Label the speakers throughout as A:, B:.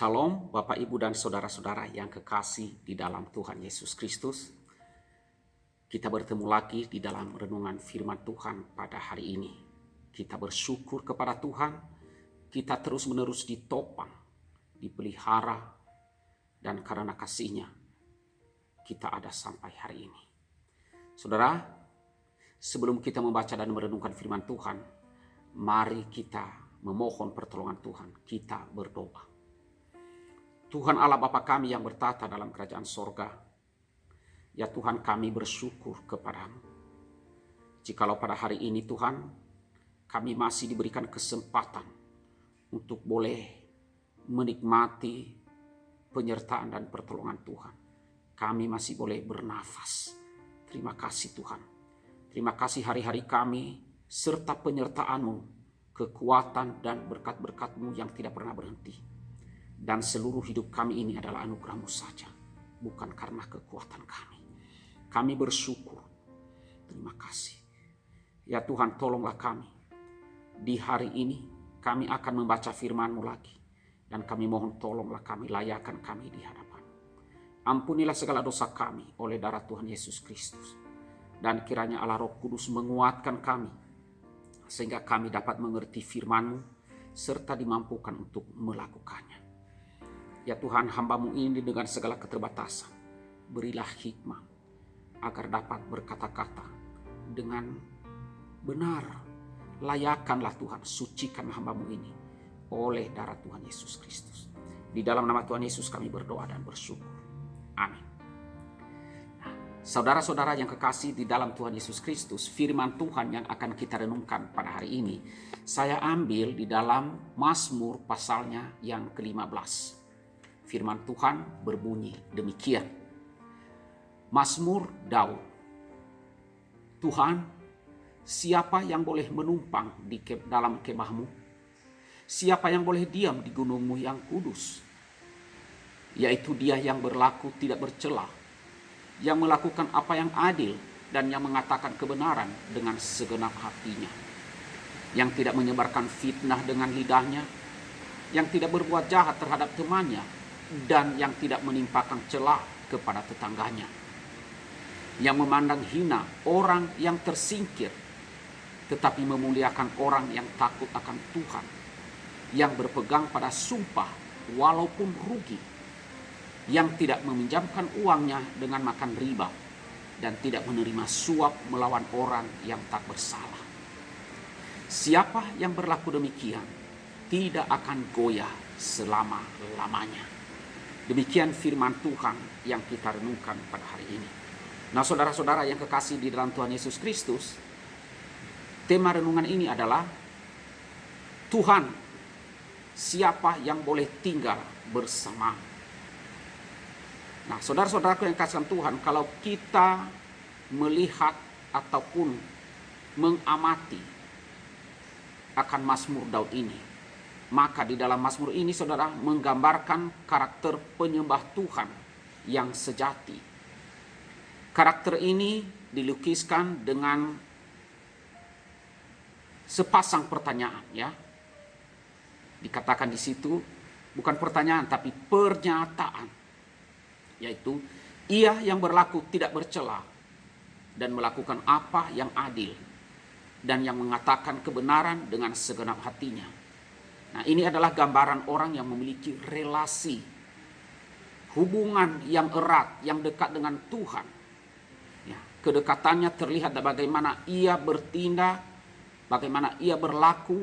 A: Shalom Bapak Ibu dan Saudara-saudara yang kekasih di dalam Tuhan Yesus Kristus. Kita bertemu lagi di dalam renungan firman Tuhan pada hari ini. Kita bersyukur kepada Tuhan, kita terus-menerus ditopang, dipelihara, dan karena kasih-Nya kita ada sampai hari ini. Saudara, sebelum kita membaca dan merenungkan firman Tuhan, mari kita memohon pertolongan Tuhan, kita berdoa. Tuhan Allah Bapa kami yang bertata dalam kerajaan sorga, ya Tuhan kami bersyukur kepadamu. Jikalau pada hari ini Tuhan, kami masih diberikan kesempatan untuk boleh menikmati penyertaan dan pertolongan Tuhan. Kami masih boleh bernafas. Terima kasih Tuhan. Terima kasih hari-hari kami serta penyertaan-Mu, kekuatan dan berkat-berkat-Mu yang tidak pernah berhenti. Dan seluruh hidup kami ini adalah anugerah-Mu saja, bukan karena kekuatan kami. Kami bersyukur. Terima kasih. Ya Tuhan, tolonglah kami. Di hari ini kami akan membaca firman-Mu lagi. Dan kami mohon tolonglah kami, layakkan kami di hadapan. Ampunilah segala dosa kami oleh darah Tuhan Yesus Kristus. Dan kiranya Allah Roh Kudus menguatkan kami, sehingga kami dapat mengerti firman-Mu, serta dimampukan untuk melakukannya. Ya Tuhan, hamba-Mu ini dengan segala keterbatasan, berilah hikmah agar dapat berkata-kata dengan benar. Layakkanlah Tuhan, sucikan hamba-Mu ini oleh darah Tuhan Yesus Kristus. Di dalam nama Tuhan Yesus kami berdoa dan bersyukur. Amin. Nah, saudara-saudara yang kekasih di dalam Tuhan Yesus Kristus, firman Tuhan yang akan kita renungkan pada hari ini, saya ambil di dalam Mazmur pasalnya yang ke-15. Firman Tuhan berbunyi demikian. Mazmur Daud. Tuhan, siapa yang boleh menumpang di dalam kemah-Mu? Siapa yang boleh diam di gunung-Mu yang kudus? Yaitu dia yang berlaku tidak bercela, yang melakukan apa yang adil dan yang mengatakan kebenaran dengan segenap hatinya, yang tidak menyebarkan fitnah dengan lidahnya, yang tidak berbuat jahat terhadap temannya, dan yang tidak menimpakan celah kepada tetangganya, yang memandang hina orang yang tersingkir, tetapi memuliakan orang yang takut akan Tuhan, yang berpegang pada sumpah walaupun rugi, yang tidak meminjamkan uangnya dengan makan riba, dan tidak menerima suap melawan orang yang tak bersalah. Siapa yang berlaku demikian tidak akan goyah selama-lamanya. Demikian firman Tuhan yang kita renungkan pada hari ini. Nah, saudara-saudara yang kekasih di dalam Tuhan Yesus Kristus, tema renungan ini adalah Tuhan, siapa yang boleh tinggal bersama. Nah, saudara-saudaraku yang kasih Tuhan, kalau kita melihat ataupun mengamati akan Mazmur Daud ini, maka di dalam Mazmur ini saudara menggambarkan karakter penyembah Tuhan yang sejati. Karakter ini dilukiskan dengan sepasang pertanyaan, ya. Dikatakan di situ bukan pertanyaan tapi pernyataan, yaitu ia yang berlaku tidak bercela dan melakukan apa yang adil dan yang mengatakan kebenaran dengan segenap hatinya. Nah, ini adalah gambaran orang yang memiliki relasi, hubungan yang erat, yang dekat dengan Tuhan. Ya, kedekatannya terlihat bagaimana ia bertindak, bagaimana ia berlaku,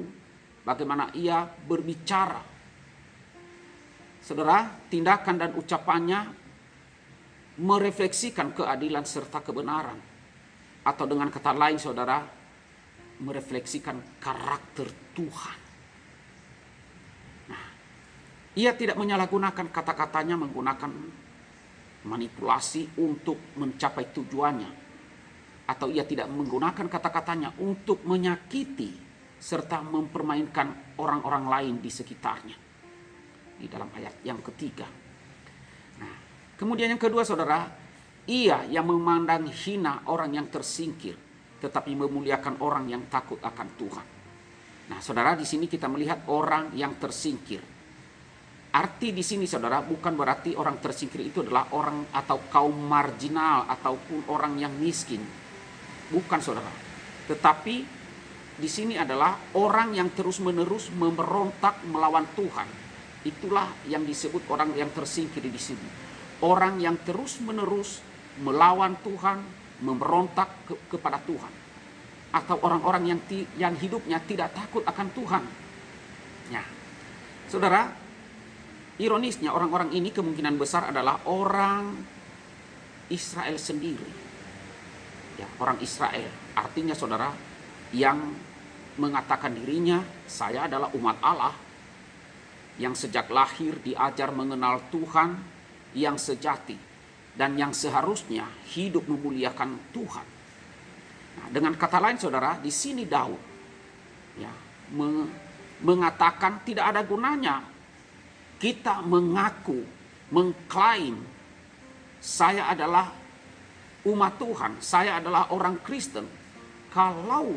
A: bagaimana ia berbicara. Saudara, tindakan dan ucapannya merefleksikan keadilan serta kebenaran. Atau dengan kata lain, saudara, merefleksikan karakter Tuhan. Ia tidak menyalahgunakan kata-katanya menggunakan manipulasi untuk mencapai tujuannya. Atau ia tidak menggunakan kata-katanya untuk menyakiti serta mempermainkan orang-orang lain di sekitarnya. Di dalam ayat yang ketiga. Nah, kemudian yang kedua saudara, ia yang memandang hina orang yang tersingkir, tetapi memuliakan orang yang takut akan Tuhan. Nah, saudara, di sini kita melihat orang yang tersingkir. Arti di sini saudara bukan berarti orang tersingkir itu adalah orang atau kaum marginal ataupun orang yang miskin. Bukan saudara. Tetapi di sini adalah orang yang terus-menerus memberontak melawan Tuhan. Itulah yang disebut orang yang tersingkir di sini. Orang yang terus-menerus melawan Tuhan, memberontak kepada Tuhan. Atau orang-orang yang hidupnya tidak takut akan Tuhan. Ya. Saudara, ironisnya orang-orang ini kemungkinan besar adalah orang Israel sendiri. Ya, orang Israel. Artinya saudara, yang mengatakan dirinya, saya adalah umat Allah, yang sejak lahir diajar mengenal Tuhan yang sejati, dan yang seharusnya hidup memuliakan Tuhan. Nah, dengan kata lain saudara, di sini Daud ya, mengatakan tidak ada gunanya kita mengaku, mengklaim saya adalah umat Tuhan, saya adalah orang Kristen, kalau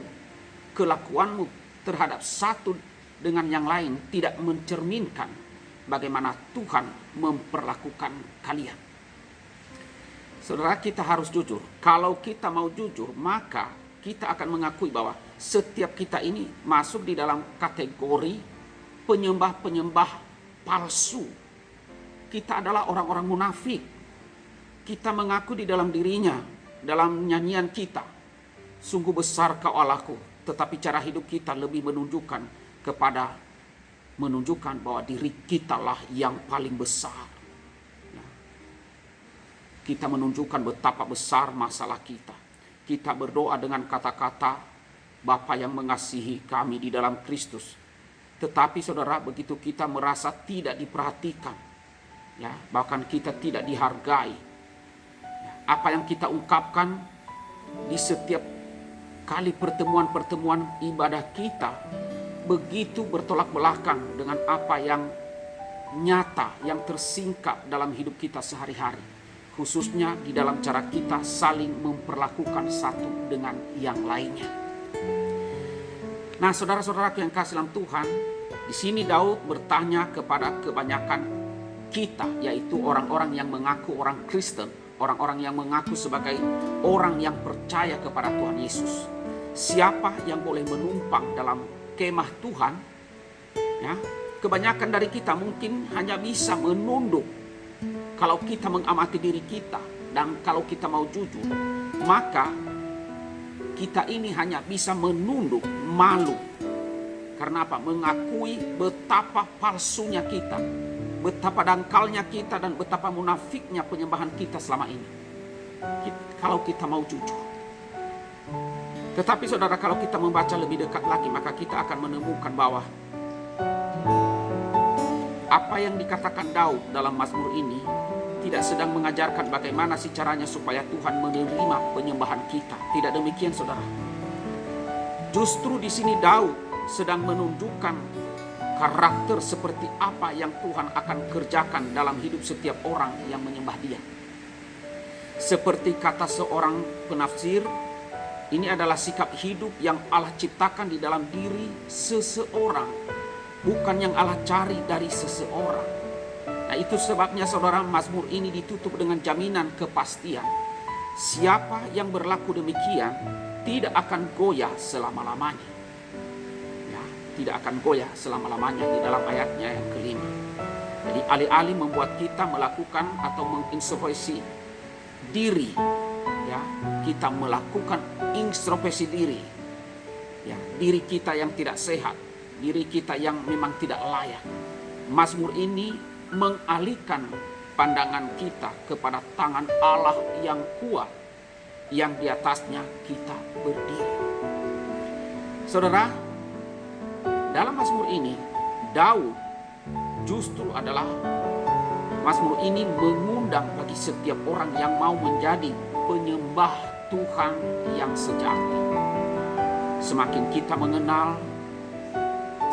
A: kelakuanmu terhadap satu dengan yang lain tidak mencerminkan bagaimana Tuhan memperlakukan kalian. Saudara, kita harus jujur. Kalau kita mau jujur, maka kita akan mengakui bahwa setiap kita ini masuk di dalam kategori penyembah-penyembah palsu. Kita adalah orang-orang munafik. Kita mengaku di dalam dirinya, dalam nyanyian kita, sungguh besar kau Allahku, tetapi cara hidup kita lebih menunjukkan bahwa diri kitalah yang paling besar. Kita menunjukkan betapa besar masalah kita. Kita berdoa dengan kata-kata Bapa yang mengasihi kami di dalam Kristus. Tetapi saudara, begitu kita merasa tidak diperhatikan, ya, bahkan kita tidak dihargai, ya, apa yang kita ungkapkan di setiap kali pertemuan-pertemuan ibadah kita begitu bertolak belakang dengan apa yang nyata, yang tersingkap dalam hidup kita sehari-hari. Khususnya di dalam cara kita saling memperlakukan satu dengan yang lainnya. Nah, saudara-saudara yang kasih dalam Tuhan, di sini Daud bertanya kepada kebanyakan kita, yaitu orang-orang yang mengaku orang Kristen, orang-orang yang mengaku sebagai orang yang percaya kepada Tuhan Yesus. Siapa yang boleh menumpang dalam kemah Tuhan? Ya, kebanyakan dari kita mungkin hanya bisa menunduk. Kalau kita mengamati diri kita dan kalau kita mau jujur, maka kita ini hanya bisa menunduk, malu. Karena apa? Mengakui betapa palsunya kita, betapa dangkalnya kita, dan betapa munafiknya penyembahan kita selama ini. Kalau kita mau jujur. Tetapi saudara, kalau kita membaca lebih dekat lagi, maka kita akan menemukan bahwa apa yang dikatakan Daud dalam Mazmur ini tidak sedang mengajarkan bagaimana sih caranya supaya Tuhan menerima penyembahan kita. Tidak demikian saudara. Justru di sini Daud sedang menunjukkan karakter seperti apa yang Tuhan akan kerjakan dalam hidup setiap orang yang menyembah Dia. Seperti kata seorang penafsir, ini adalah sikap hidup yang Allah ciptakan di dalam diri seseorang, bukan yang Allah cari dari seseorang. Nah, itu sebabnya saudara, Mazmur ini ditutup dengan jaminan kepastian. Siapa yang berlaku demikian tidak akan goyah selama-lamanya. Ya, tidak akan goyah selama-lamanya di dalam ayatnya yang kelima. Jadi alih-alih membuat kita melakukan atau mengintrospeksi diri, ya, kita melakukan introspeksi diri. Ya, diri kita yang tidak sehat, diri kita yang memang tidak layak. Mazmur ini mengalihkan pandangan kita kepada tangan Allah yang kuat, yang di atasnya kita berdiri. Saudara, dalam Mazmur ini Daud justru adalah Mazmur ini mengundang bagi setiap orang yang mau menjadi penyembah Tuhan yang sejati. Semakin kita mengenal,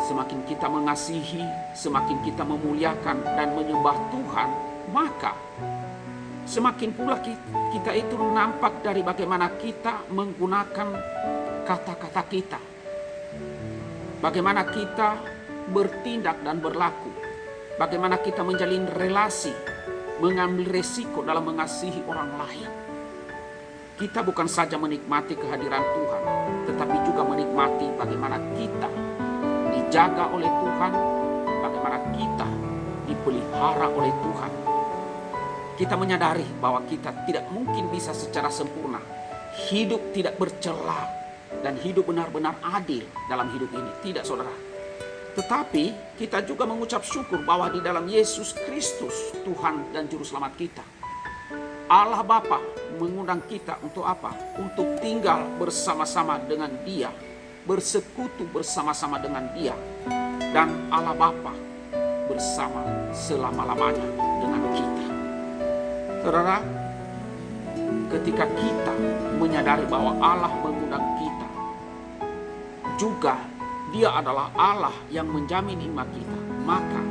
A: semakin kita mengasihi, semakin kita memuliakan dan menyembah Tuhan, maka semakin pula kita itu nampak dari bagaimana kita menggunakan kata-kata kita. Bagaimana kita bertindak dan berlaku. bagaimana kita menjalin relasi, mengambil resiko dalam mengasihi orang lain. Kita bukan saja menikmati kehadiran Tuhan, tetapi juga menikmati bagaimana kita dijaga oleh Tuhan, bagaimana kita dipelihara oleh Tuhan. Kita menyadari bahwa kita tidak mungkin bisa secara sempurna hidup tidak bercela dan hidup benar-benar adil dalam hidup ini. Tidak, saudara. Tetapi kita juga mengucap syukur bahwa di dalam Yesus Kristus, Tuhan dan Juru Selamat kita, Allah Bapa mengundang kita untuk apa? Untuk tinggal bersama-sama dengan Dia, bersekutu bersama-sama dengan Dia, dan Allah Bapa bersama selama-lamanya dengan kita. Saudara, ketika kita menyadari bahwa Allah mengundang kita, juga Dia adalah Allah yang menjamin iman kita, maka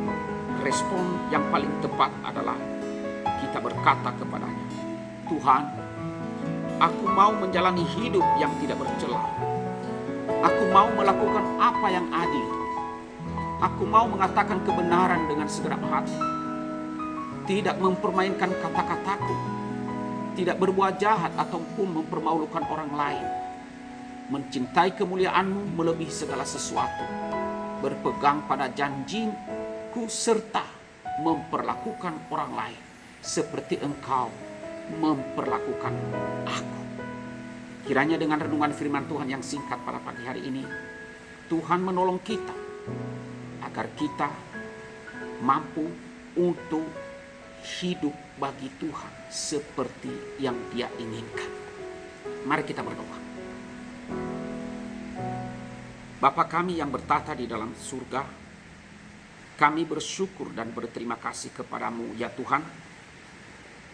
A: respon yang paling tepat adalah kita berkata kepadanya, Tuhan, aku mau menjalani hidup yang tidak bercela. Aku mau melakukan apa yang adil. Aku mau mengatakan kebenaran dengan segenap hati. Tidak mempermainkan kata-kataku. Tidak berbuat jahat ataupun mempermalukan orang lain. Mencintai kemuliaan-Mu melebihi segala sesuatu. Berpegang pada janji-Ku serta memperlakukan orang lain seperti Engkau memperlakukan aku. Kiranya dengan renungan firman Tuhan yang singkat pada pagi hari ini, Tuhan menolong kita agar kita mampu untuk hidup bagi Tuhan seperti yang Dia inginkan. Mari kita berdoa. Bapa kami yang bertata di dalam surga, kami bersyukur dan berterima kasih kepadamu ya Tuhan,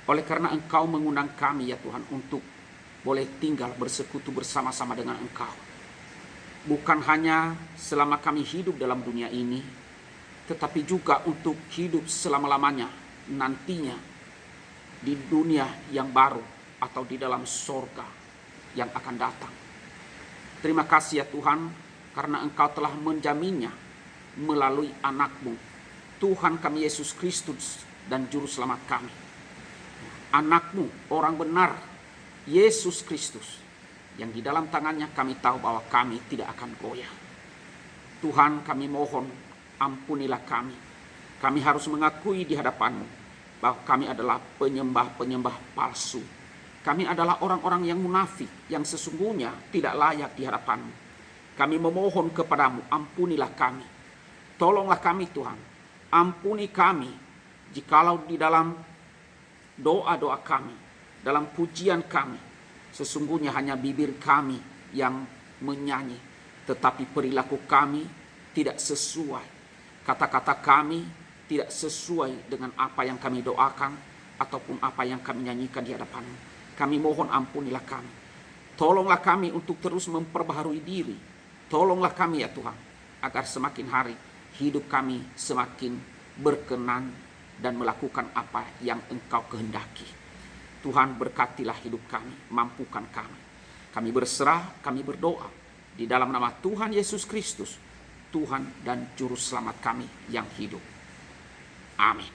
A: oleh karena Engkau mengundang kami ya Tuhan untuk boleh tinggal bersekutu bersama-sama dengan Engkau. Bukan hanya selama kami hidup dalam dunia ini, tetapi juga untuk hidup selama-lamanya nantinya di dunia yang baru atau di dalam sorga yang akan datang. Terima kasih ya Tuhan, karena Engkau telah menjaminnya melalui anak-Mu, Tuhan kami Yesus Kristus dan Juru Selamat kami. Anak-Mu, orang benar, Yesus Kristus, yang di dalam tangannya kami tahu bahwa kami tidak akan goyah. Tuhan, kami mohon, ampunilah kami. Kami harus mengakui di hadapan-Mu bahwa kami adalah penyembah-penyembah palsu. Kami adalah orang-orang yang munafik, yang sesungguhnya tidak layak di hadapan-Mu. Kami memohon kepadamu, ampunilah kami. Tolonglah kami Tuhan. Ampuni kami jikalau di dalam doa-doa kami, dalam pujian kami, sesungguhnya hanya bibir kami yang menyanyi, tetapi perilaku kami tidak sesuai. Kata-kata kami tidak sesuai dengan apa yang kami doakan ataupun apa yang kami nyanyikan di hadapan-Mu. Kami mohon ampunilah kami. Tolonglah kami untuk terus memperbaharui diri. Tolonglah kami ya Tuhan, agar semakin hari hidup kami semakin berkenan dan melakukan apa yang Engkau kehendaki. Tuhan, berkatilah hidup kami, mampukan kami. Kami berserah, kami berdoa di dalam nama Tuhan Yesus Kristus, Tuhan dan Juru Selamat kami yang hidup. Amin.